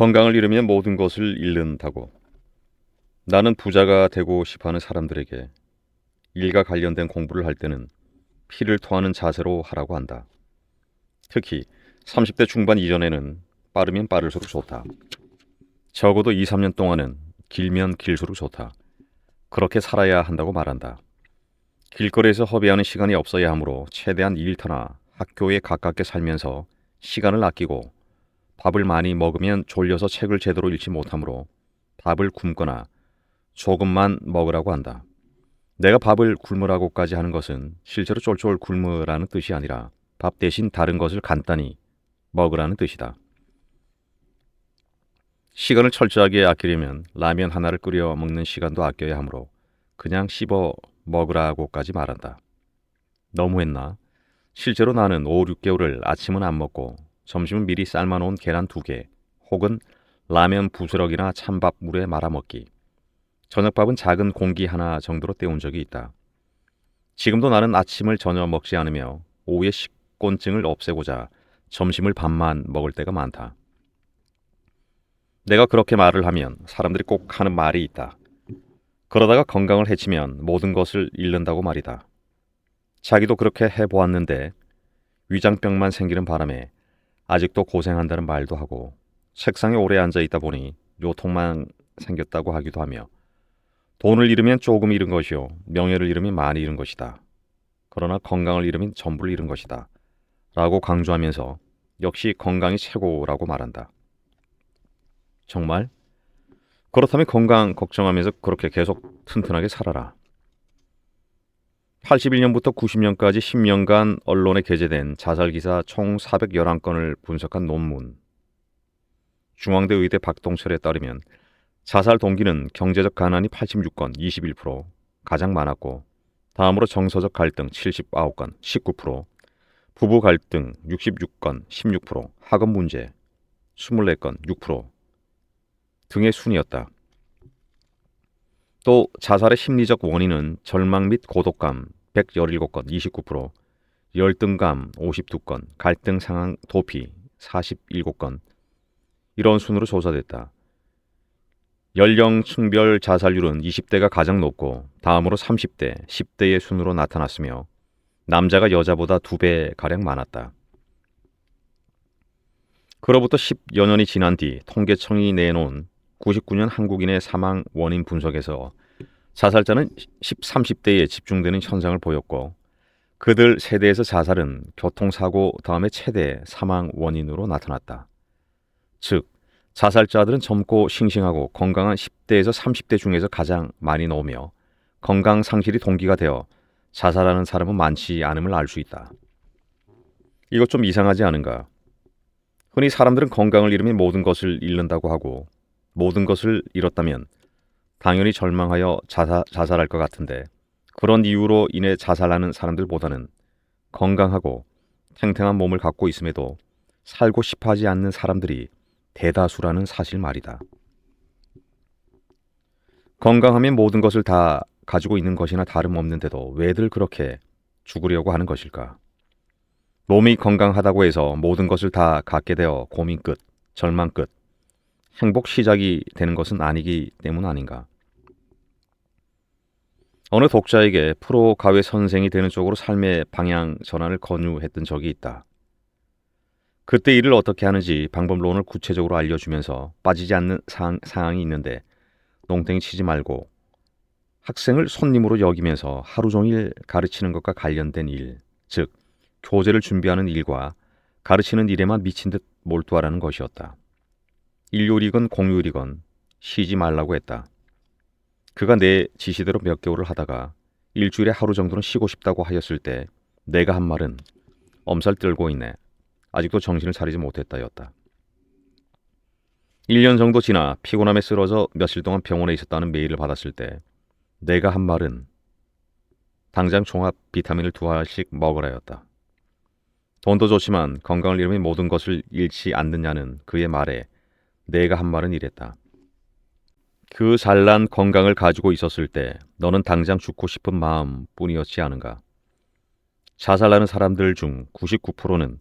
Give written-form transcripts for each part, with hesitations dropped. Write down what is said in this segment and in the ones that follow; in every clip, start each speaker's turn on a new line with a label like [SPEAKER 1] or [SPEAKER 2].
[SPEAKER 1] 건강을 잃으면 모든 것을 잃는다고. 나는 부자가 되고 싶어하는 사람들에게 일과 관련된 공부를 할 때는 피를 토하는 자세로 하라고 한다. 특히 30대 중반 이전에는 빠르면 빠를수록 좋다. 적어도 2, 3년 동안은 길면 길수록 좋다. 그렇게 살아야 한다고 말한다. 길거리에서 허비하는 시간이 없어야 하므로 최대한 일터나 학교에 가깝게 살면서 시간을 아끼고, 밥을 많이 먹으면 졸려서 책을 제대로 읽지 못하므로 밥을 굶거나 조금만 먹으라고 한다. 내가 밥을 굶으라고까지 하는 것은 실제로 쫄쫄 굶으라는 뜻이 아니라 밥 대신 다른 것을 간단히 먹으라는 뜻이다. 시간을 철저하게 아끼려면 라면 하나를 끓여 먹는 시간도 아껴야 하므로 그냥 씹어 먹으라고까지 말한다. 너무했나? 실제로 나는 5, 6개월을 아침은 안 먹고 점심은 미리 삶아놓은 계란 2개 혹은 라면 부스럭이나 찬밥 물에 말아먹기, 저녁밥은 작은 공기 하나 정도로 때운 적이 있다. 지금도 나는 아침을 전혀 먹지 않으며 오후에 식곤증을 없애고자 점심을 밥만 먹을 때가 많다. 내가 그렇게 말을 하면 사람들이 꼭 하는 말이 있다. 그러다가 건강을 해치면 모든 것을 잃는다고 말이다. 자기도 그렇게 해보았는데 위장병만 생기는 바람에 아직도 고생한다는 말도 하고, 책상에 오래 앉아 있다 보니 요통만 생겼다고 하기도 하며, 돈을 잃으면 조금 잃은 것이요 명예를 잃으면 많이 잃은 것이다. 그러나 건강을 잃으면 전부를 잃은 것이다 라고 강조하면서 역시 건강이 최고라고 말한다. 정말? 그렇다면 건강 걱정하면서 그렇게 계속 튼튼하게 살아라. 81년부터 90년까지 10년간 언론에 게재된 자살기사 총 411건을 분석한 논문, 중앙대 의대 박동철에 따르면 자살 동기는 경제적 가난이 86건 21%, 가장 많았고, 다음으로 정서적 갈등 79건 19%, 부부 갈등 66건 16%, 학업 문제 24건 6% 등의 순이었다. 또 자살의 심리적 원인은 절망 및 고독감 117건 29%, 열등감 52건, 갈등 상황 도피 47건, 이런 순으로 조사됐다. 연령층별 자살률은 20대가 가장 높고 다음으로 30대, 10대의 순으로 나타났으며 남자가 여자보다 2배가량 많았다. 그로부터 10여 년이 지난 뒤 통계청이 내놓은 99년 한국인의 사망 원인 분석에서 자살자는 10, 30대에 집중되는 현상을 보였고, 그들 세대에서 자살은 교통사고 다음에 최대 사망 원인으로 나타났다. 즉, 자살자들은 젊고 싱싱하고 건강한 10대에서 30대 중에서 가장 많이 나오며 건강 상실이 동기가 되어 자살하는 사람은 많지 않음을 알 수 있다. 이것 좀 이상하지 않은가? 흔히 사람들은 건강을 잃으면 모든 것을 잃는다고 하고, 모든 것을 잃었다면 당연히 절망하여 자살할 것 같은데, 그런 이유로 인해 자살하는 사람들보다는 건강하고 탱탱한 몸을 갖고 있음에도 살고 싶어하지 않는 사람들이 대다수라는 사실 말이다. 건강하면 모든 것을 다 가지고 있는 것이나 다름없는데도 왜들 그렇게 죽으려고 하는 것일까? 몸이 건강하다고 해서 모든 것을 다 갖게 되어 고민 끝, 절망 끝, 행복 시작이 되는 것은 아니기 때문 아닌가? 어느 독자에게 프로 가외 선생이 되는 쪽으로 삶의 방향 전환을 권유했던 적이 있다. 그때 일을 어떻게 하는지 방법론을 구체적으로 알려주면서 빠지지 않는 상황이 있는데 농땡이 치지 말고 학생을 손님으로 여기면서 하루 종일 가르치는 것과 관련된 일, 즉 교재를 준비하는 일과 가르치는 일에만 미친 듯 몰두하라는 것이었다. 일요일이건 공휴일이건 쉬지 말라고 했다. 그가 내 지시대로 몇 개월을 하다가 일주일에 하루 정도는 쉬고 싶다고 하였을 때 내가 한 말은 엄살 떨고 있네, 아직도 정신을 차리지 못했다였다. 1년 정도 지나 피곤함에 쓰러져 며칠 동안 병원에 있었다는 메일을 받았을 때 내가 한 말은 당장 종합 비타민을 2알씩 먹으라였다. 돈도 좋지만 건강을 잃으면 모든 것을 잃지 않느냐는 그의 말에 내가 한 말은 이랬다. 그 잘난 건강을 가지고 있었을 때 너는 당장 죽고 싶은 마음뿐이었지 않은가? 자살하는 사람들 중 99%는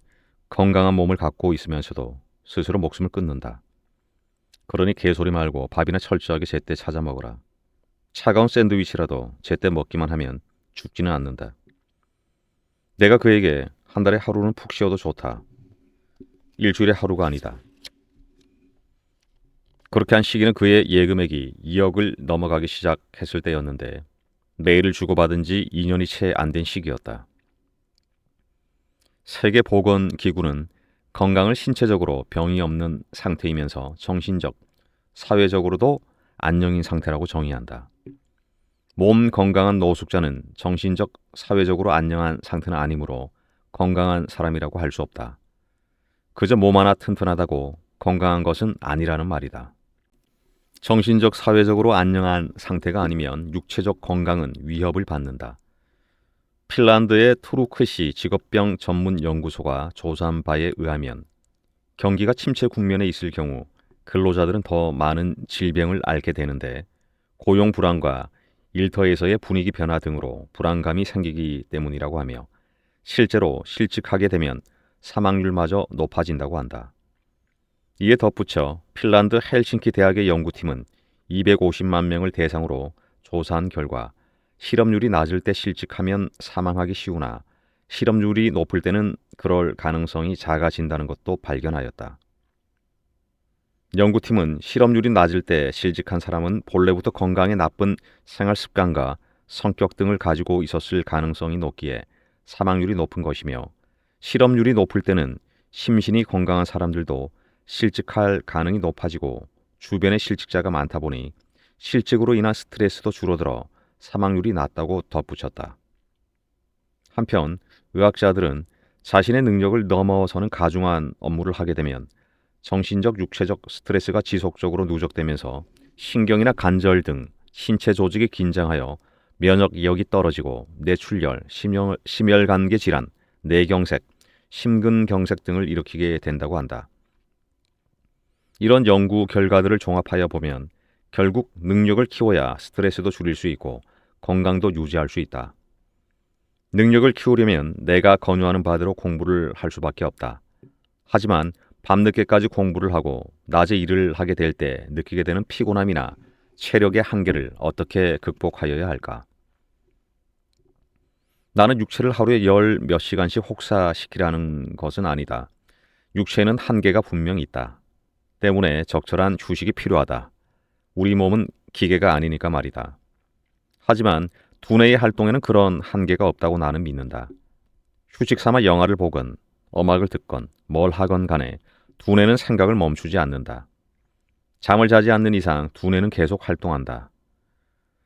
[SPEAKER 1] 건강한 몸을 갖고 있으면서도 스스로 목숨을 끊는다. 그러니 개소리 말고 밥이나 철저하게 제때 찾아 먹어라. 차가운 샌드위치라도 제때 먹기만 하면 죽지는 않는다. 내가 그에게 한 달에 하루는 푹 쉬어도 좋다. 일주일에 하루가 아니다. 그렇게 한 시기는 그의 예금액이 2억을 넘어가기 시작했을 때였는데 메일을 주고받은 지 2년이 채 안 된 시기였다. 세계보건기구는 건강을 신체적으로 병이 없는 상태이면서 정신적, 사회적으로도 안녕인 상태라고 정의한다. 몸 건강한 노숙자는 정신적, 사회적으로 안녕한 상태는 아니므로 건강한 사람이라고 할 수 없다. 그저 몸 하나 튼튼하다고 건강한 것은 아니라는 말이다. 정신적, 사회적으로 안녕한 상태가 아니면 육체적 건강은 위협을 받는다. 핀란드의 투루크시 직업병 전문 연구소가 조사한 바에 의하면 경기가 침체 국면에 있을 경우 근로자들은 더 많은 질병을 앓게 되는데 고용 불안과 일터에서의 분위기 변화 등으로 불안감이 생기기 때문이라고 하며 실제로 실직하게 되면 사망률마저 높아진다고 한다. 이에 덧붙여 핀란드 헬싱키 대학의 연구팀은 250만 명을 대상으로 조사한 결과 실업률이 낮을 때 실직하면 사망하기 쉬우나 실업률이 높을 때는 그럴 가능성이 작아진다는 것도 발견하였다. 연구팀은 실업률이 낮을 때 실직한 사람은 본래부터 건강에 나쁜 생활 습관과 성격 등을 가지고 있었을 가능성이 높기에 사망률이 높은 것이며 실업률이 높을 때는 심신이 건강한 사람들도 실직할 가능이 높아지고 주변에 실직자가 많다 보니 실직으로 인한 스트레스도 줄어들어 사망률이 낮다고 덧붙였다. 한편 의학자들은 자신의 능력을 넘어서는 가중한 업무를 하게 되면 정신적, 육체적 스트레스가 지속적으로 누적되면서 신경이나 관절 등 신체 조직이 긴장하여 면역력이 떨어지고 뇌출혈, 심혈관계 질환, 뇌경색, 심근경색 등을 일으키게 된다고 한다. 이런 연구 결과들을 종합하여 보면 결국 능력을 키워야 스트레스도 줄일 수 있고 건강도 유지할 수 있다. 능력을 키우려면 내가 권유하는 바대로 공부를 할 수밖에 없다. 하지만 밤늦게까지 공부를 하고 낮에 일을 하게 될 때 느끼게 되는 피곤함이나 체력의 한계를 어떻게 극복하여야 할까? 나는 육체를 하루에 열 몇 시간씩 혹사시키라는 것은 아니다. 육체에는 한계가 분명히 있다. 때문에 적절한 휴식이 필요하다. 우리 몸은 기계가 아니니까 말이다. 하지만 두뇌의 활동에는 그런 한계가 없다고 나는 믿는다. 휴식 삼아 영화를 보건 음악을 듣건 뭘 하건 간에 두뇌는 생각을 멈추지 않는다. 잠을 자지 않는 이상 두뇌는 계속 활동한다.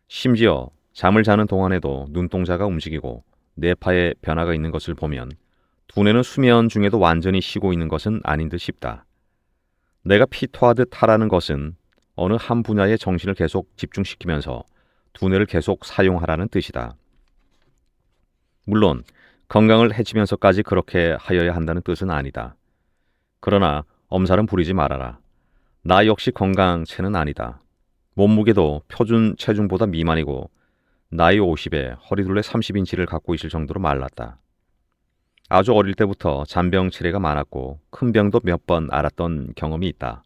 [SPEAKER 1] 심지어 잠을 자는 동안에도 눈동자가 움직이고 뇌파에 변화가 있는 것을 보면 두뇌는 수면 중에도 완전히 쉬고 있는 것은 아닌 듯 싶다. 내가 피토하듯 하라는 것은 어느 한 분야에 정신을 계속 집중시키면서 두뇌를 계속 사용하라는 뜻이다. 물론 건강을 해치면서까지 그렇게 하여야 한다는 뜻은 아니다. 그러나 엄살은 부리지 말아라. 나 역시 건강체는 아니다. 몸무게도 표준 체중보다 미만이고 나이 50에 허리둘레 30인치를 갖고 있을 정도로 말랐다. 아주 어릴 때부터 잔병 치레가 많았고 큰 병도 몇 번 앓았던 경험이 있다.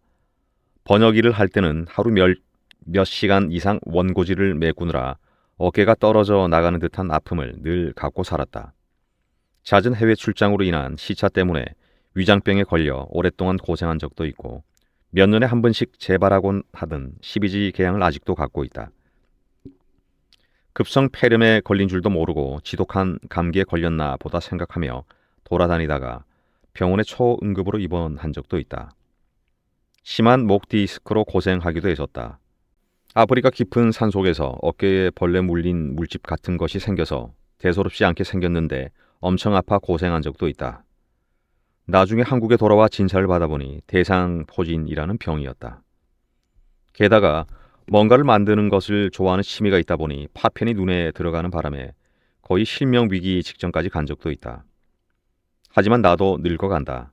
[SPEAKER 1] 번역 일을 할 때는 하루 몇 시간 이상 원고지를 메꾸느라 어깨가 떨어져 나가는 듯한 아픔을 늘 갖고 살았다. 잦은 해외 출장으로 인한 시차 때문에 위장병에 걸려 오랫동안 고생한 적도 있고 몇 년에 한 번씩 재발하곤 하던 12지 궤양을 아직도 갖고 있다. 급성 폐렴에 걸린 줄도 모르고 지독한 감기에 걸렸나 보다 생각하며 돌아다니다가 병원에 초응급으로 입원한 적도 있다. 심한 목 디스크로 고생하기도 했었다. 아프리카 깊은 산속에서 어깨에 벌레 물린 물집 같은 것이 생겨서 대수롭지 않게 생겼는데 엄청 아파 고생한 적도 있다. 나중에 한국에 돌아와 진찰을 받아보니 대상포진이라는 병이었다. 게다가 뭔가를 만드는 것을 좋아하는 취미가 있다 보니 파편이 눈에 들어가는 바람에 거의 실명 위기 직전까지 간 적도 있다. 하지만 나도 늙어간다.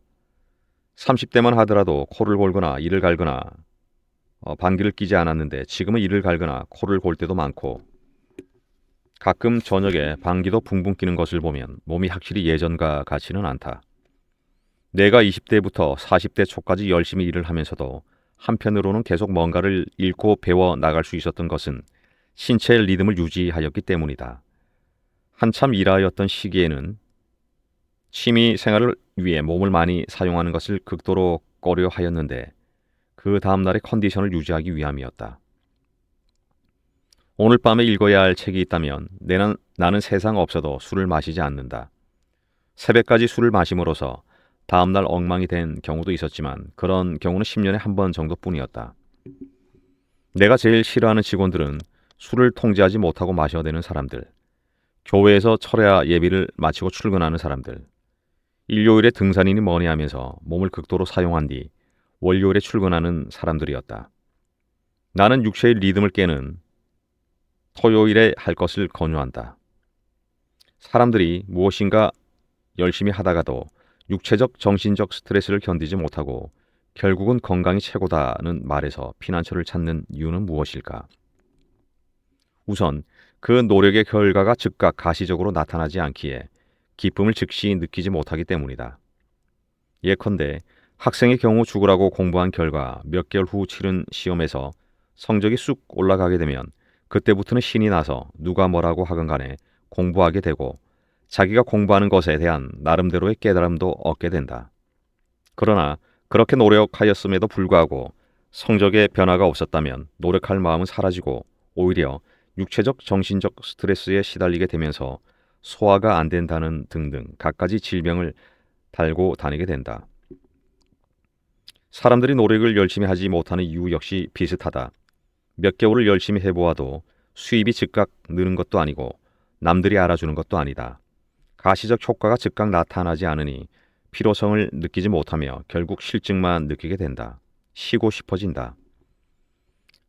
[SPEAKER 1] 30대만 하더라도 코를 골거나 이를 갈거나 방귀를 뀌지 않았는데 지금은 이를 갈거나 코를 골 때도 많고 가끔 저녁에 방귀도 붕붕 끼는 것을 보면 몸이 확실히 예전과 같지는 않다. 내가 20대부터 40대 초까지 열심히 일을 하면서도 한편으로는 계속 뭔가를 읽고 배워 나갈 수 있었던 것은 신체의 리듬을 유지하였기 때문이다. 한참 일하였던 시기에는 취미 생활을 위해 몸을 많이 사용하는 것을 극도로 꺼려하였는데 그 다음날의 컨디션을 유지하기 위함이었다. 오늘 밤에 읽어야 할 책이 있다면 나는 세상 없어도 술을 마시지 않는다. 새벽까지 술을 마심으로써 다음날 엉망이 된 경우도 있었지만 그런 경우는 10년에 한 번 정도뿐이었다. 내가 제일 싫어하는 직원들은 술을 통제하지 못하고 마셔대는 사람들, 교회에서 철야 예비를 마치고 출근하는 사람들, 일요일에 등산이니 뭐니 하면서 몸을 극도로 사용한 뒤 월요일에 출근하는 사람들이었다. 나는 육체의 리듬을 깨는 토요일에 할 것을 권유한다. 사람들이 무엇인가 열심히 하다가도 육체적, 정신적 스트레스를 견디지 못하고 결국은 건강이 최고다는 말에서 피난처를 찾는 이유는 무엇일까? 우선 그 노력의 결과가 즉각 가시적으로 나타나지 않기에 기쁨을 즉시 느끼지 못하기 때문이다. 예컨대 학생의 경우 죽으라고 공부한 결과 몇 개월 후 치른 시험에서 성적이 쑥 올라가게 되면 그때부터는 신이 나서 누가 뭐라고 하건 간에 공부하게 되고 자기가 공부하는 것에 대한 나름대로의 깨달음도 얻게 된다. 그러나 그렇게 노력하였음에도 불구하고 성적에 변화가 없었다면 노력할 마음은 사라지고 오히려 육체적, 정신적 스트레스에 시달리게 되면서 소화가 안 된다는 등등 갖가지 질병을 달고 다니게 된다. 사람들이 노력을 열심히 하지 못하는 이유 역시 비슷하다. 몇 개월을 열심히 해보아도 수입이 즉각 느는 것도 아니고 남들이 알아주는 것도 아니다. 가시적 효과가 즉각 나타나지 않으니 피로성을 느끼지 못하며 결국 실증만 느끼게 된다. 쉬고 싶어진다.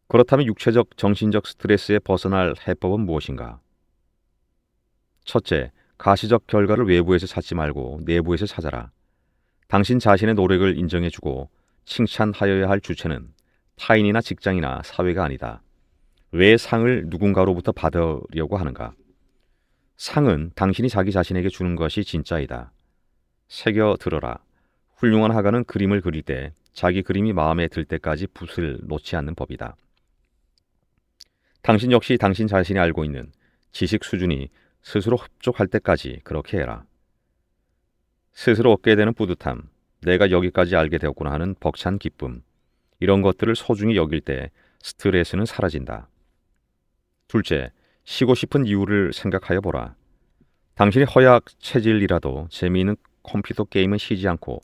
[SPEAKER 1] 그렇다면 육체적, 정신적 스트레스에 벗어날 해법은 무엇인가? 첫째, 가시적 결과를 외부에서 찾지 말고 내부에서 찾아라. 당신 자신의 노력을 인정해주고 칭찬하여야 할 주체는 타인이나 직장이나 사회가 아니다. 왜 상을 누군가로부터 받으려고 하는가? 상은 당신이 자기 자신에게 주는 것이 진짜이다. 새겨 들어라. 훌륭한 화가는 그림을 그릴 때 자기 그림이 마음에 들 때까지 붓을 놓지 않는 법이다. 당신 역시 당신 자신이 알고 있는 지식 수준이 스스로 흡족할 때까지 그렇게 해라. 스스로 얻게 되는 뿌듯함, 내가 여기까지 알게 되었구나 하는 벅찬 기쁨, 이런 것들을 소중히 여길 때 스트레스는 사라진다. 둘째, 쉬고 싶은 이유를 생각하여 보라. 당신이 허약 체질이라도 재미있는 컴퓨터 게임은 쉬지 않고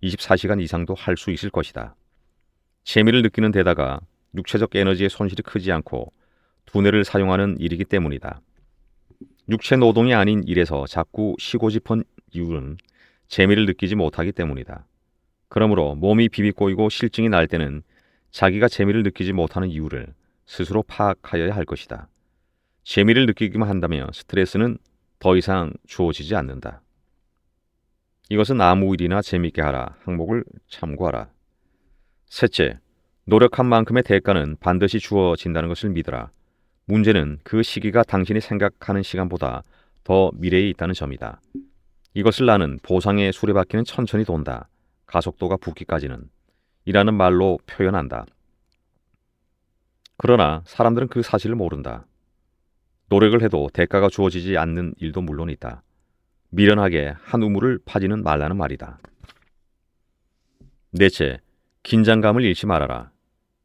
[SPEAKER 1] 24시간 이상도 할 수 있을 것이다. 재미를 느끼는 데다가 육체적 에너지의 손실이 크지 않고 두뇌를 사용하는 일이기 때문이다. 육체 노동이 아닌 일에서 자꾸 쉬고 싶은 이유는 재미를 느끼지 못하기 때문이다. 그러므로 몸이 비비꼬이고 실증이 날 때는 자기가 재미를 느끼지 못하는 이유를 스스로 파악하여야 할 것이다. 재미를 느끼기만 한다면 스트레스는 더 이상 주어지지 않는다. 이것은 아무 일이나 재미있게 하라 항목을 참고하라. 셋째, 노력한 만큼의 대가는 반드시 주어진다는 것을 믿어라. 문제는 그 시기가 당신이 생각하는 시간보다 더 미래에 있다는 점이다. 이것을 나는 보상의 수레바퀴는 천천히 돈다. 가속도가 붙기까지는 이라는 말로 표현한다. 그러나 사람들은 그 사실을 모른다. 노력을 해도 대가가 주어지지 않는 일도 물론 있다. 미련하게 한 우물을 파지는 말라는 말이다. 넷째, 긴장감을 잃지 말아라.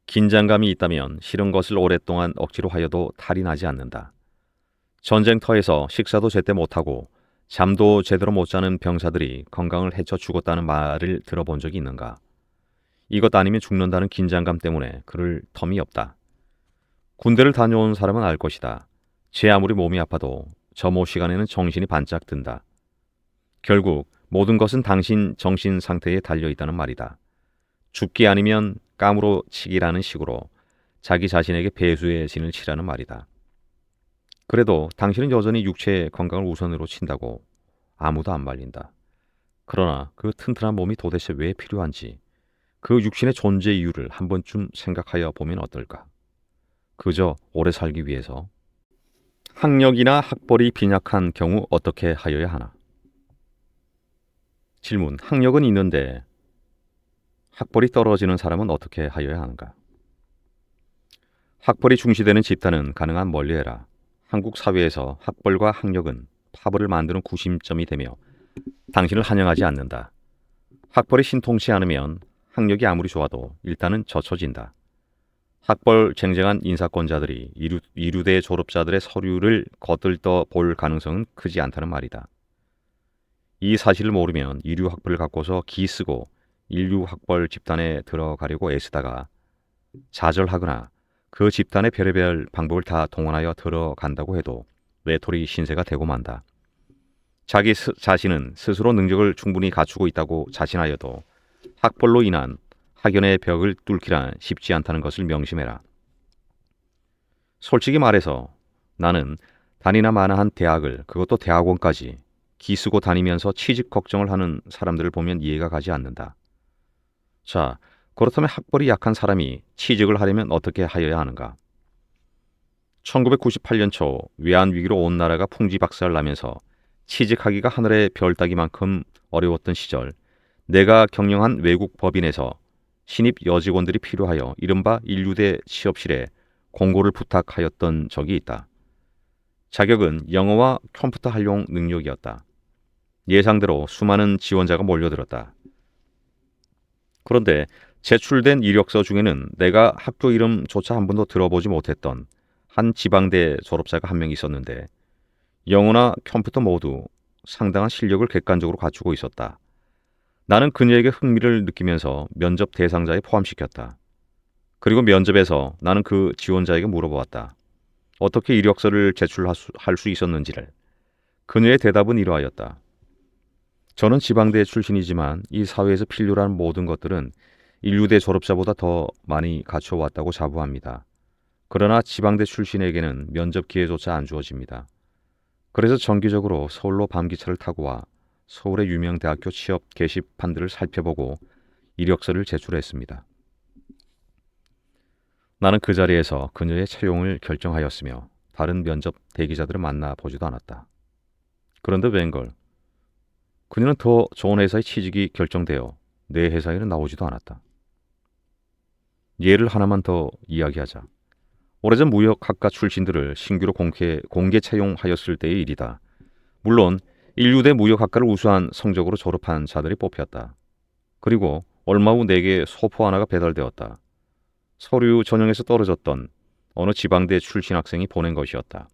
[SPEAKER 1] 긴장감이 있다면 싫은 것을 오랫동안 억지로 하여도 탈이 나지 않는다. 전쟁터에서 식사도 제때 못하고 잠도 제대로 못 자는 병사들이 건강을 해쳐 죽었다는 말을 들어본 적이 있는가? 이것 아니면 죽는다는 긴장감 때문에 그럴 텀이 없다. 군대를 다녀온 사람은 알 것이다. 제 아무리 몸이 아파도 점호 시간에는 정신이 반짝 든다. 결국 모든 것은 당신 정신 상태에 달려있다는 말이다. 죽기 아니면 까무로 치기라는 식으로 자기 자신에게 배수의 진을 치라는 말이다. 그래도 당신은 여전히 육체의 건강을 우선으로 친다고 아무도 안 말린다. 그러나 그 튼튼한 몸이 도대체 왜 필요한지 그 육신의 존재 이유를 한 번쯤 생각하여 보면 어떨까? 그저 오래 살기 위해서? 학력이나 학벌이 빈약한 경우 어떻게 하여야 하나? 질문. 학력은 있는데 학벌이 떨어지는 사람은 어떻게 하여야 하는가? 학벌이 중시되는 집단은 가능한 멀리해라. 한국 사회에서 학벌과 학력은 파벌을 만드는 구심점이 되며 당신을 환영하지 않는다. 학벌이 신통치 않으면 학력이 아무리 좋아도 일단은 젖혀진다. 학벌 쟁쟁한 인사권자들이 이류대 졸업자들의 서류를 거들떠 볼 가능성은 크지 않다는 말이다. 이 사실을 모르면 이류 학벌을 갖고서 기 쓰고 인류 학벌 집단에 들어가려고 애쓰다가 좌절하거나 그 집단의 별의별 방법을 다 동원하여 들어간다고 해도 외톨이 신세가 되고 만다. 자기 자신은 스스로 능력을 충분히 갖추고 있다고 자신하여도 학벌로 인한 학연의 벽을 뚫기란 쉽지 않다는 것을 명심해라. 솔직히 말해서 나는 다니나 마나 한 대학을, 그것도 대학원까지 기쓰고 다니면서 취직 걱정을 하는 사람들을 보면 이해가 가지 않는다. 자, 그렇다면 학벌이 약한 사람이 취직을 하려면 어떻게 하여야 하는가? 1998년 초 외환위기로 온 나라가 풍지박살 나면서 취직하기가 하늘의 별 따기만큼 어려웠던 시절, 내가 경영한 외국 법인에서 신입 여직원들이 필요하여 이른바 인류대 취업실에 공고를 부탁하였던 적이 있다. 자격은 영어와 컴퓨터 활용 능력이었다. 예상대로 수많은 지원자가 몰려들었다. 그런데 제출된 이력서 중에는 내가 학교 이름조차 한 번도 들어보지 못했던 한 지방대 졸업자가 한 명 있었는데 영어나 컴퓨터 모두 상당한 실력을 객관적으로 갖추고 있었다. 나는 그녀에게 흥미를 느끼면서 면접 대상자에 포함시켰다. 그리고 면접에서 나는 그 지원자에게 물어보았다. 어떻게 이력서를 제출할 수 있었는지를. 그녀의 대답은 이러하였다. 저는 지방대 출신이지만 이 사회에서 필요로 하는 모든 것들은 인류대 졸업자보다 더 많이 갖춰왔다고 자부합니다. 그러나 지방대 출신에게는 면접 기회조차 안 주어집니다. 그래서 정기적으로 서울로 밤기차를 타고 와 서울의 유명 대학교 취업 게시판들을 살펴보고 이력서를 제출했습니다. 나는 그 자리에서 그녀의 채용을 결정하였으며 다른 면접 대기자들을 만나보지도 않았다. 그런데 웬걸, 그녀는 더 좋은 회사에 취직이 결정되어 내 회사에는 나오지도 않았다. 예를 하나만 더 이야기하자. 오래전 무역학과 출신들을 신규로 공개 채용하였을 때의 일이다. 물론 인류대 무역학과를 우수한 성적으로 졸업한 자들이 뽑혔다. 그리고 얼마 후 내게 소포 하나가 배달되었다. 서류 전형에서 떨어졌던 어느 지방대 출신 학생이 보낸 것이었다.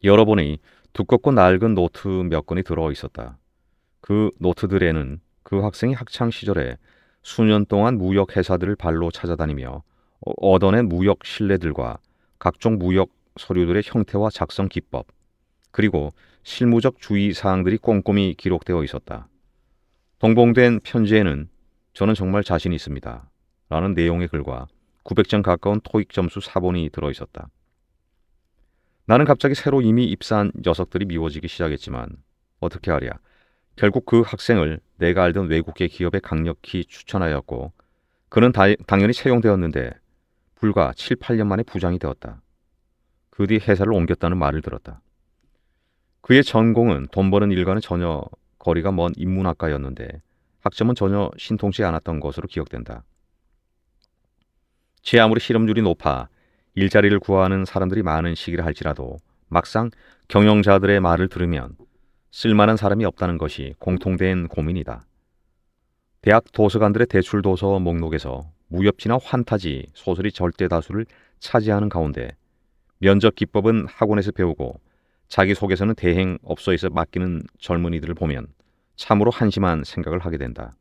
[SPEAKER 1] 열어보니 두껍고 낡은 노트 몇 권이 들어 있었다. 그 노트들에는 그 학생이 학창 시절에 수년 동안 무역 회사들을 발로 찾아다니며 얻어낸 무역 신뢰들과 각종 무역 서류들의 형태와 작성 기법, 그리고 실무적 주의 사항들이 꼼꼼히 기록되어 있었다. 동봉된 편지에는 저는 정말 자신 있습니다. 라는 내용의 글과 900점 가까운 토익 점수 사본이 들어 있었다. 나는 갑자기 새로 이미 입사한 녀석들이 미워지기 시작했지만 어떻게 하랴. 결국 그 학생을 내가 알던 외국계 기업에 강력히 추천하였고 그는 당연히 채용되었는데 불과 7, 8년 만에 부장이 되었다. 그 뒤 회사를 옮겼다는 말을 들었다. 그의 전공은 돈 버는 일과는 전혀 거리가 먼 인문학과였는데 학점은 전혀 신통치 않았던 것으로 기억된다. 제 아무리 실업률이 높아 일자리를 구하는 사람들이 많은 시기라 할지라도 막상 경영자들의 말을 들으면 쓸만한 사람이 없다는 것이 공통된 고민이다. 대학 도서관들의 대출 도서 목록에서 무협지나 환타지 소설이 절대 다수를 차지하는 가운데 면접 기법은 학원에서 배우고 자기소개서는 대행업소에서 맡기는 젊은이들을 보면 참으로 한심한 생각을 하게 된다.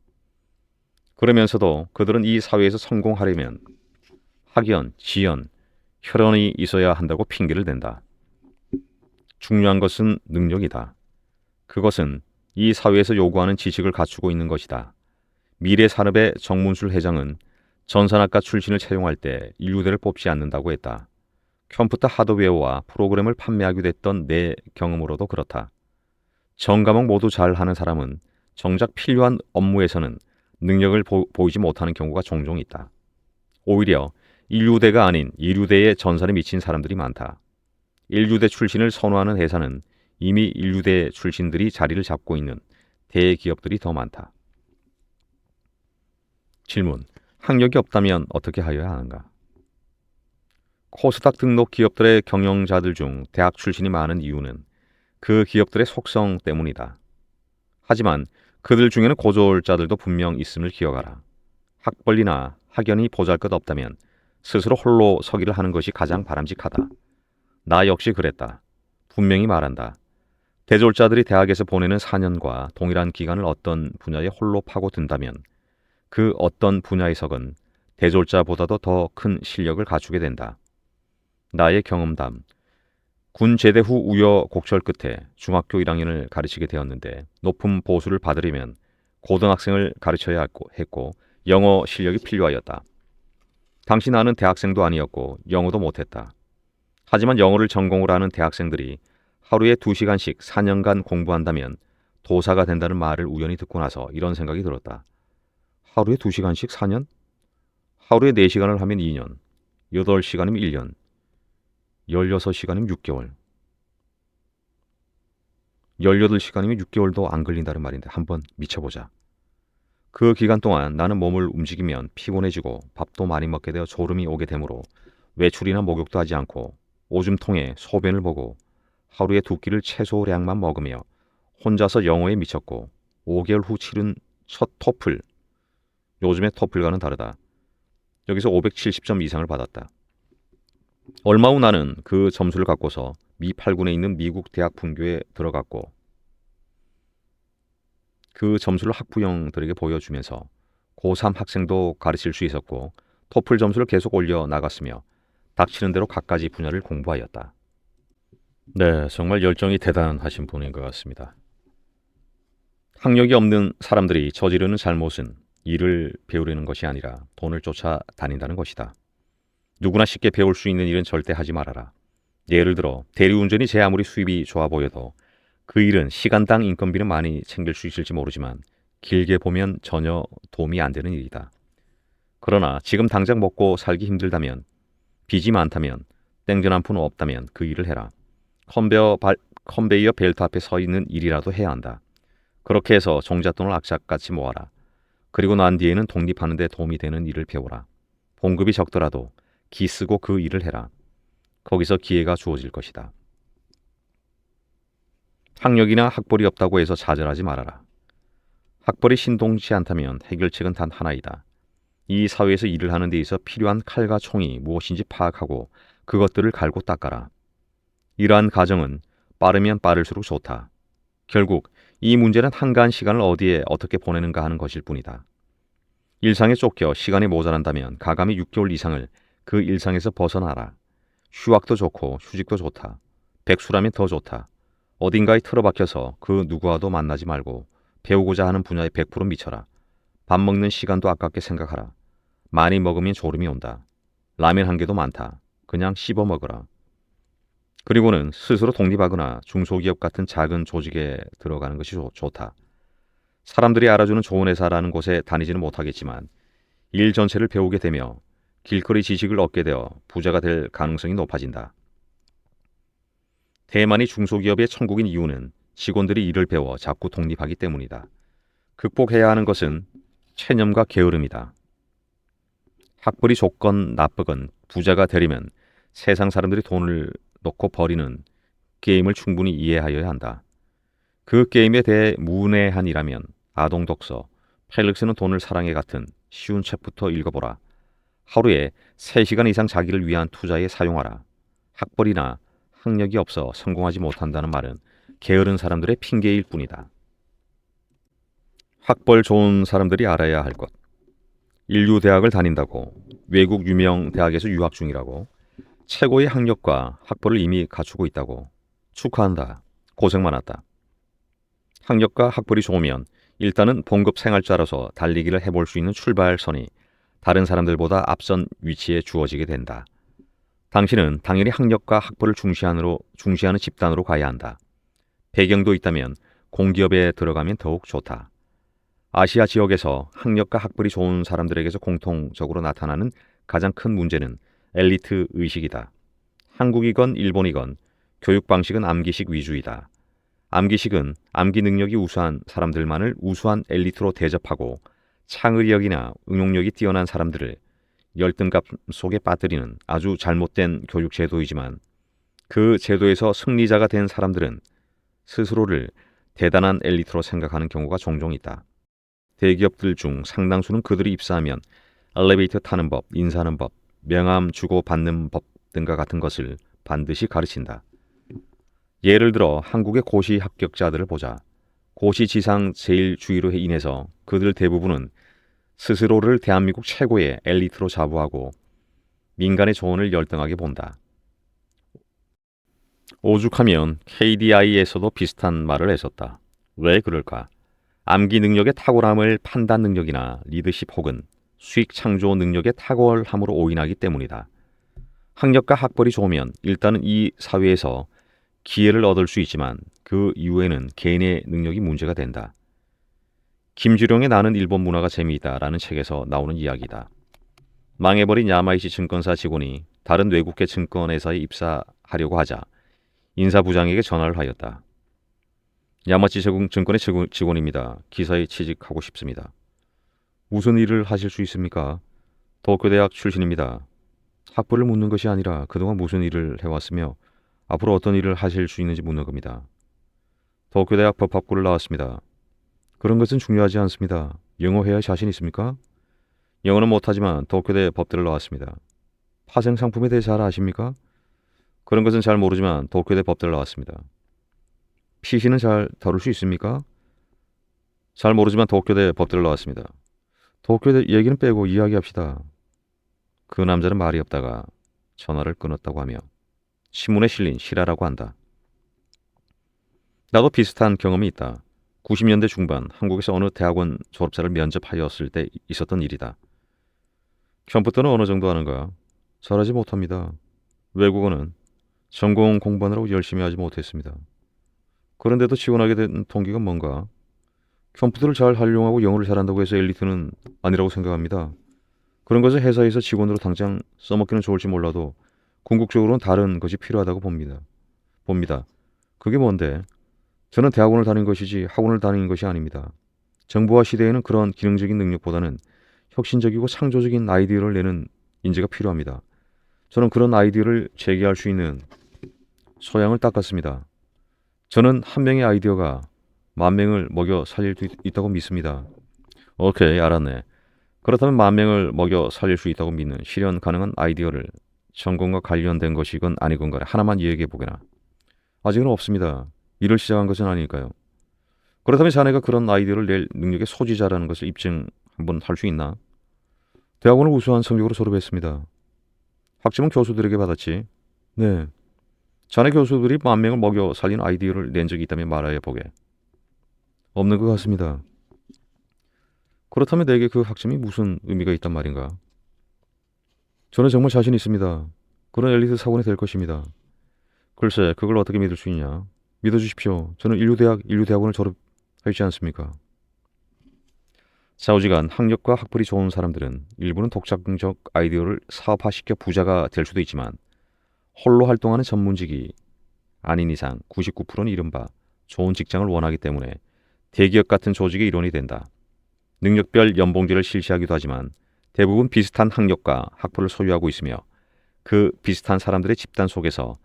[SPEAKER 1] 그러면서도 그들은 이 사회에서 성공하려면 학연, 지연, 혈연이 있어야 한다고 핑계를 댄다. 중요한 것은 능력이다. 그것은 이 사회에서 요구하는 지식을 갖추고 있는 것이다. 미래 산업의 정문술 회장은 전산학과 출신을 채용할 때 인류대를 뽑지 않는다고 했다. 컴퓨터 하드웨어와 프로그램을 판매하기도 했던 내 경험으로도 그렇다. 전 과목 모두 잘하는 사람은 정작 필요한 업무에서는 능력을 보이지 못하는 경우가 종종 있다. 오히려 인류대가 아닌 이류대에 전산에 미친 사람들이 많다. 인류대 출신을 선호하는 회사는 이미 인류대 출신들이 자리를 잡고 있는 대기업들이 더 많다. 질문. 학력이 없다면 어떻게 하여야 하는가? 코스닥 등록 기업들의 경영자들 중 대학 출신이 많은 이유는 그 기업들의 속성 때문이다. 하지만 그들 중에는 고졸자들도 분명 있음을 기억하라. 학벌이나 학연이 보잘것없다면 스스로 홀로 서기를 하는 것이 가장 바람직하다. 나 역시 그랬다. 분명히 말한다. 대졸자들이 대학에서 보내는 4년과 동일한 기간을 어떤 분야에 홀로 파고든다면 그 어떤 분야에서건 대졸자보다도 더 큰 실력을 갖추게 된다. 나의 경험담. 군 제대 후 우여곡절 끝에 중학교 1학년을 가르치게 되었는데 높은 보수를 받으려면 고등학생을 가르쳐야 했고 영어 실력이 필요하였다. 당시 나는 대학생도 아니었고 영어도 못했다. 하지만 영어를 전공으로 하는 대학생들이 하루에 2시간씩 4년간 공부한다면 도사가 된다는 말을 우연히 듣고 나서 이런 생각이 들었다. 하루에 2시간씩 4년? 하루에 4시간을 하면 2년, 8시간이면 1년, 16시간이면 6개월, 18시간이면 6개월도 안 걸린다는 말인데 한번 미쳐보자. 그 기간 동안 나는 몸을 움직이면 피곤해지고 밥도 많이 먹게 되어 졸음이 오게 되므로 외출이나 목욕도 하지 않고 오줌통에 소변을 보고 하루에 2끼를 채소량만 먹으며 혼자서 영어에 미쳤고 5개월 후 치른 첫 토플, 요즘의 토플과는 다르다. 여기서 570점 이상을 받았다. 얼마 후 나는 그 점수를 갖고서 미 8군에 있는 미국 대학 분교에 들어갔고 그 점수를 학부형들에게 보여주면서 고3 학생도 가르칠 수 있었고 토플 점수를 계속 올려 나갔으며 닥치는 대로 갖가지 분야를 공부하였다. 네, 정말 열정이 대단하신 분인 것 같습니다. 학력이 없는 사람들이 저지르는 잘못은 일을 배우려는 것이 아니라 돈을 쫓아 다닌다는 것이다. 누구나 쉽게 배울 수 있는 일은 절대 하지 말아라. 예를 들어 대리운전이 제 아무리 수입이 좋아 보여도 그 일은 시간당 인건비는 많이 챙길 수 있을지 모르지만 길게 보면 전혀 도움이 안 되는 일이다. 그러나 지금 당장 먹고 살기 힘들다면, 빚이 많다면, 땡전 한 푼 없다면 그 일을 해라. 컨베이어 벨트 앞에 서 있는 일이라도 해야 한다. 그렇게 해서 종잣돈을 악착같이 모아라. 그리고 난 뒤에는 독립하는 데 도움이 되는 일을 배워라. 봉급이 적더라도 기 쓰고 그 일을 해라. 거기서 기회가 주어질 것이다. 학력이나 학벌이 없다고 해서 좌절하지 말아라. 학벌이 신동치 않다면 해결책은 단 하나이다. 이 사회에서 일을 하는 데 있어 필요한 칼과 총이 무엇인지 파악하고 그것들을 갈고 닦아라. 이러한 과정은 빠르면 빠를수록 좋다. 결국 이 문제는 한가한 시간을 어디에 어떻게 보내는가 하는 것일 뿐이다. 일상에 쫓겨 시간이 모자란다면 가감히 6개월 이상을 그 일상에서 벗어나라. 휴학도 좋고 휴직도 좋다. 백수라면 더 좋다. 어딘가에 틀어박혀서 그 누구와도 만나지 말고 배우고자 하는 분야에 100% 미쳐라. 밥 먹는 시간도 아깝게 생각하라. 많이 먹으면 졸음이 온다. 라면 한 개도 많다. 그냥 씹어 먹어라. 그리고는 스스로 독립하거나 중소기업 같은 작은 조직에 들어가는 것이 좋다. 사람들이 알아주는 좋은 회사라는 곳에 다니지는 못하겠지만 일 전체를 배우게 되며 길거리 지식을 얻게 되어 부자가 될 가능성이 높아진다. 대만이 중소기업의 천국인 이유는 직원들이 일을 배워 자꾸 독립하기 때문이다. 극복해야 하는 것은 체념과 게으름이다. 학벌이 좋건 나쁘건 부자가 되려면 세상 사람들이 돈을 넣고 버리는 게임을 충분히 이해하여야 한다. 그 게임에 대해 문외한이라면 아동 독서, 펠릭스는 돈을 사랑해 같은 쉬운 책부터 읽어보라. 하루에 3시간 이상 자기를 위한 투자에 사용하라. 학벌이나 학력이 없어 성공하지 못한다는 말은 게으른 사람들의 핑계일 뿐이다. 학벌 좋은 사람들이 알아야 할 것. 인류 대학을 다닌다고, 외국 유명 대학에서 유학 중이라고, 최고의 학력과 학벌을 이미 갖추고 있다고. 축하한다. 고생 많았다. 학력과 학벌이 좋으면 일단은 봉급 생활자로서 달리기를 해볼 수 있는 출발선이 다른 사람들보다 앞선 위치에 주어지게 된다. 당신은 당연히 학력과 학벌을 중시하는 집단으로 가야 한다. 배경도 있다면 공기업에 들어가면 더욱 좋다. 아시아 지역에서 학력과 학벌이 좋은 사람들에게서 공통적으로 나타나는 가장 큰 문제는 엘리트 의식이다. 한국이건 일본이건 교육 방식은 암기식 위주이다. 암기식은 암기 능력이 우수한 사람들만을 우수한 엘리트로 대접하고 창의력이나 응용력이 뛰어난 사람들을 열등감 속에 빠뜨리는 아주 잘못된 교육 제도이지만 그 제도에서 승리자가 된 사람들은 스스로를 대단한 엘리트로 생각하는 경우가 종종 있다. 대기업들 중 상당수는 그들이 입사하면 엘리베이터 타는 법, 인사하는 법, 명함 주고받는 법 등과 같은 것을 반드시 가르친다. 예를 들어 한국의 고시 합격자들을 보자. 고시 지상 제일주의로 인해서 그들 대부분은 스스로를 대한민국 최고의 엘리트로 자부하고 민간의 조언을 열등하게 본다. 오죽하면 KDI에서도 비슷한 말을 했었다. 왜 그럴까? 암기 능력의 탁월함을 판단 능력이나 리더십 혹은 수익 창조 능력의 탁월함으로 오인하기 때문이다. 학력과 학벌이 좋으면 일단은 이 사회에서 기회를 얻을 수 있지만 그 이후에는 개인의 능력이 문제가 된다. 김주룡의 나는 일본 문화가 재미있다라는 책에서 나오는 이야기다. 망해버린 야마이시 증권사 직원이 다른 외국계 증권회사에 입사하려고 하자 인사부장에게 전화를 하였다. 야마치 증권의 직원입니다. 기사에 취직하고 싶습니다. 무슨 일을 하실 수 있습니까? 도쿄대학 출신입니다. 학벌을 묻는 것이 아니라 그동안 무슨 일을 해왔으며 앞으로 어떤 일을 하실 수 있는지 묻는 겁니다. 도쿄대학 법학부를 나왔습니다. 그런 것은 중요하지 않습니다. 영어 회화에 자신 있습니까? 영어는 못하지만 도쿄대 법대를 나왔습니다. 파생 상품에 대해 잘 아십니까? 그런 것은 잘 모르지만 도쿄대 법대를 나왔습니다. PC는 잘 다룰 수 있습니까? 잘 모르지만 도쿄대 법대를 나왔습니다. 도쿄대 얘기는 빼고 이야기합시다. 그 남자는 말이 없다가 전화를 끊었다고 하며 신문에 실린 실화라고 한다. 나도 비슷한 경험이 있다. 90년대 중반 한국에서 어느 대학원 졸업자를 면접하였을 때 있었던 일이다. 컴퓨터는 어느 정도 하는가? 잘하지 못합니다. 외국어는 전공 공부하느라고 열심히 하지 못했습니다. 그런데도 지원하게 된 동기가 뭔가? 컴퓨터를 잘 활용하고 영어를 잘한다고 해서 엘리트는 아니라고 생각합니다. 그런 것을 회사에서 직원으로 당장 써먹기는 좋을지 몰라도 궁극적으로는 다른 것이 필요하다고 봅니다. 그게 뭔데? 저는 대학원을 다닌 것이지 학원을 다닌 것이 아닙니다. 정보화 시대에는 그런 기능적인 능력보다는 혁신적이고 창조적인 아이디어를 내는 인재가 필요합니다. 저는 그런 아이디어를 제기할 수 있는 소양을 닦았습니다. 저는 한 명의 아이디어가 10,000명을 먹여 살릴 수 있다고 믿습니다. 오케이, 알았네. 그렇다면 10,000명을 먹여 살릴 수 있다고 믿는 실현 가능한 아이디어를 전공과 관련된 것이건 아니건 간에 하나만 이야기해 보게나. 아직은 없습니다. 일을 시작한 것은 아니니까요. 그렇다면 자네가 그런 아이디어를 낼 능력의 소지자라는 것을 입증 한번 할 수 있나? 대학원을 우수한 성적으로 졸업했습니다. 학점은 교수들에게 받았지. 네. 자네 교수들이 10,000명을 먹여 살린 아이디어를 낸 적이 있다면 말하여 보게. 없는 것 같습니다. 그렇다면 내게 그 학점이 무슨 의미가 있단 말인가? 저는 정말 자신 있습니다. 그런 엘리트 사원이 될 것입니다. 글쎄, 그걸 어떻게 믿을 수 있냐? 믿어주십시오. 저는 인류대학원을 졸업했지 않습니까? 좌우지간 학력과 학벌이 좋은 사람들은 일부는 독창적 아이디어를 사업화시켜 부자가 될 수도 있지만 홀로 활동하는 전문직이 아닌 이상 99%는 이른바 좋은 직장을 원하기 때문에 대기업 같은 조직의 일원이 된다. 능력별 연봉제를 실시하기도 하지만 대부분 비슷한 학력과 학벌을 소유하고 있으며 그 비슷한 사람들의 집단 속에서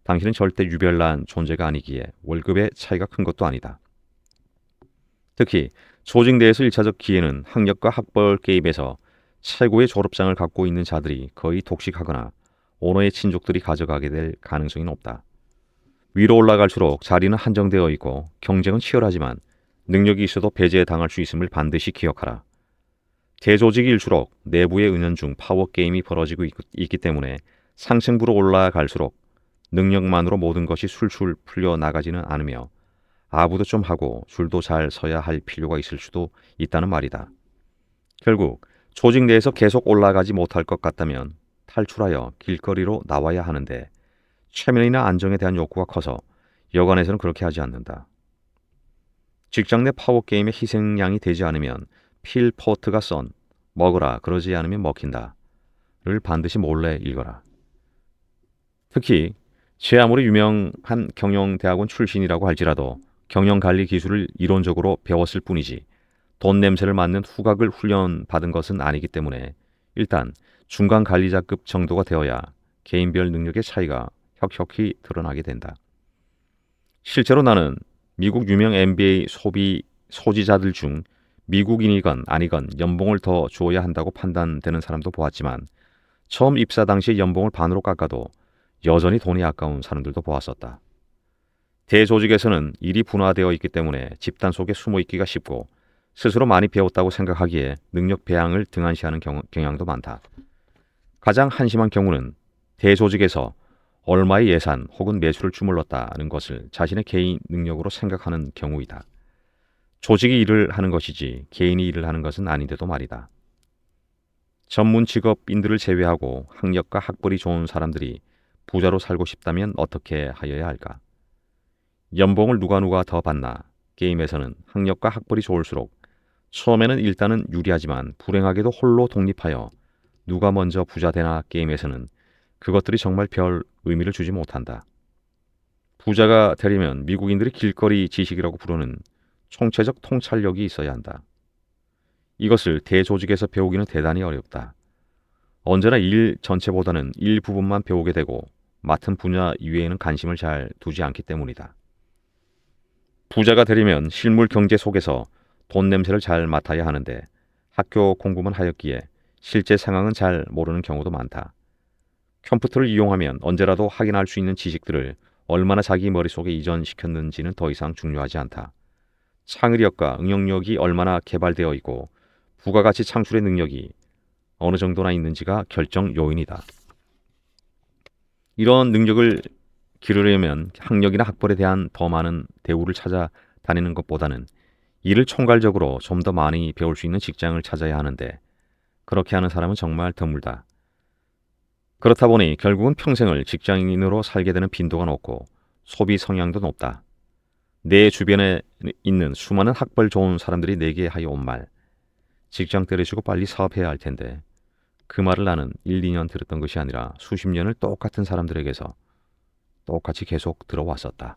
[SPEAKER 1] 당신은 절대 유별난 존재가 아니기에 월급의 차이가 큰 것도 아니다. 특히 조직 내에서 1차적 기회는 학력과 학벌 게임에서 최고의 졸업장을 갖고 있는 자들이 거의 독식하거나 오너의 친족들이 가져가게 될 가능성이 높다. 위로 올라갈수록 자리는 한정되어 있고 경쟁은 치열하지만 능력이 있어도 배제당할 수 있음을 반드시 기억하라. 대조직일수록 내부의 은연중 파워게임이 벌어지고 있기 때문에 상층부로 올라갈수록 능력만으로 모든 것이 술술 풀려나가지는 않으며 아부도 좀 하고 줄도 잘 서야 할 필요가 있을 수도 있다는 말이다. 결국 조직 내에서 계속 올라가지 못할 것 같다면 탈출하여 길거리로 나와야 하는데 체면이나 안정에 대한 욕구가 커서 여관에서는 그렇게 하지 않는다. 직장 내 파워게임의 희생양이 되지 않으면 필 포트가 썬 먹으라 그러지 않으면 먹힌다 를 반드시 몰래 읽어라. 특히 제 아무리 유명한 경영대학원 출신이라고 할지라도 경영관리 기술을 이론적으로 배웠을 뿐이지 돈 냄새를 맡는 후각을 훈련받은 것은 아니기 때문에 일단 중간 관리자급 정도가 되어야 개인별 능력의 차이가 혁혁히 드러나게 된다. 실제로 나는 미국 유명 NBA 소지자들 중 미국인이건 아니건 연봉을 더 줘야 한다고 판단되는 사람도 보았지만 처음 입사 당시 연봉을 반으로 깎아도 여전히 돈이 아까운 사람들도 보았었다. 대조직에서는 일이 분화되어 있기 때문에 집단 속에 숨어 있기가 쉽고 스스로 많이 배웠다고 생각하기에 능력 배양을 등한시하는 경향도 많다. 가장 한심한 경우는 대조직에서 얼마의 예산 혹은 매출을 주물렀다는 것을 자신의 개인 능력으로 생각하는 경우이다. 조직이 일을 하는 것이지 개인이 일을 하는 것은 아닌데도 말이다. 전문 직업인들을 제외하고 학력과 학벌이 좋은 사람들이 부자로 살고 싶다면 어떻게 하여야 할까? 연봉을 누가 더 받나? 게임에서는 학력과 학벌이 좋을수록 처음에는 일단은 유리하지만 불행하게도 홀로 독립하여 누가 먼저 부자 되나 게임에서는 그것들이 정말 별 의미를 주지 못한다. 부자가 되려면 미국인들이 길거리 지식이라고 부르는 총체적 통찰력이 있어야 한다. 이것을 대조직에서 배우기는 대단히 어렵다. 언제나 일 전체보다는 일부분만 배우게 되고 맡은 분야 이외에는 관심을 잘 두지 않기 때문이다. 부자가 되려면 실물 경제 속에서 돈 냄새를 잘 맡아야 하는데 학교 공부만 하였기에 실제 상황은 잘 모르는 경우도 많다. 컴퓨터를 이용하면 언제라도 확인할 수 있는 지식들을 얼마나 자기 머릿속에 이전시켰는지는 더 이상 중요하지 않다. 창의력과 응용력이 얼마나 개발되어 있고 부가가치 창출의 능력이 어느 정도나 있는지가 결정 요인이다. 이런 능력을 기르려면 학력이나 학벌에 대한 더 많은 대우를 찾아다니는 것보다는 일을 총괄적으로 좀 더 많이 배울 수 있는 직장을 찾아야 하는데 그렇게 하는 사람은 정말 드물다. 그렇다 보니 결국은 평생을 직장인으로 살게 되는 빈도가 높고 소비 성향도 높다. 내 주변에 있는 수많은 학벌 좋은 사람들이 내게 하여 온 말. 직장 때려치고 빨리 사업해야 할 텐데 그 말을 나는 1, 2년 들었던 것이 아니라 수십 년을 똑같은 사람들에게서 똑같이 계속 들어왔었다.